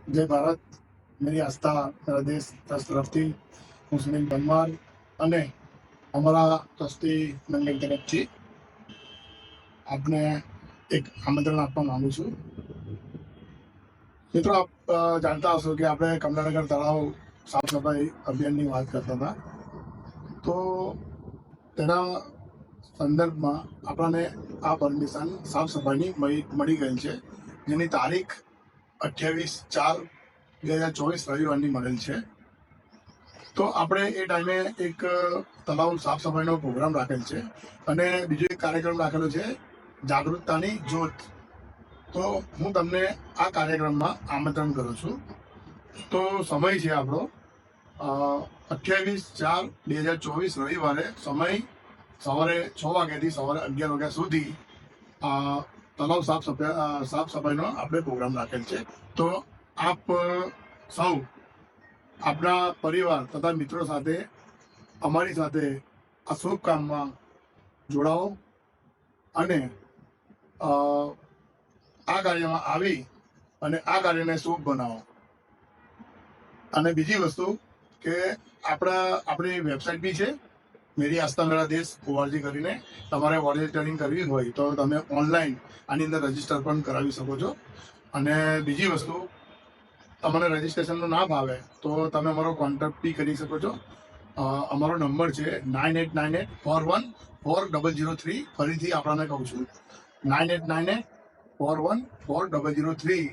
जय भारत। मेरी आस्था मेरा देश ट्रस्ट तरफથી હું સુનિલ પરમાર અને અમારા ટ્રસ્ટી મંડળ તરફથી આપને એક આમંત્રણ આપવા માંગુ છું। મિત્રો, આપ જાણતા હશો કે આપણે કમલાનગર તળાવ સાફ સફાઈ અભિયાનની વાત કરતા હતા, તો તેના સંદર્ભમાં આપણને આ પરમિશન સાફ સફાઈની મળી ગઈ છે, જેની તારીખ 28/4/2024 રવિવારની મળેલ છે। તો આપણે એ ટાઈમે એક તળાવ સાફ સફાઈનો પ્રોગ્રામ રાખેલ છે અને બીજો એક કાર્યક્રમ રાખેલો છે જાગૃતતાની જ્યોત। તો હું તમને આ કાર્યક્રમમાં આમંત્રણ કરું છું। તો સમય છે આપણો 28/4/2024 રવિવારે, સમય સવારે 6 વાગ્યાથી સવારે 11 વાગ્યા સુધી તળાવ સાફ સફાઈનો આપણે પ્રોગ્રામ રાખેલ છે। તો આપ સૌ આપણા પરિવાર તથા મિત્રો સાથે અમારી સાથે આ શુભ કામમાં જોડાઓ અને આ કાર્યમાં આવી અને આ કાર્યને શુભ બનાવો। અને બીજી વસ્તુ કે આપણી વેબસાઇટ બી છે, મેરી આસ્થા મેરા દેશ ORG કરીને। તમારે વોલેન્ટિયરિંગ કરવી હોય તો તમે ઓનલાઈન આની અંદર રજીસ્ટર પણ કરાવી શકો છો। અને બીજી વસ્તુ, તમને રજીસ્ટ્રેશનનું ના ભાવે તો તમે અમારો કોન્ટેક્ટ બી કરી શકો છો। અમારો નંબર છે 9898414003। ફરીથી આપણાને કહું છું, 9898414003।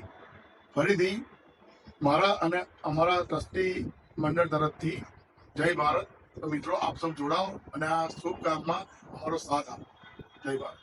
ફરીથી મારા અને અમારા ટ્રસ્ટી મંડળ તરફથી જય ભારત। તો મિત્રો, આપ સૌ જોડાઓ અને આ શુભ કામમાં અમારો સાથ આપો। જય ભારત।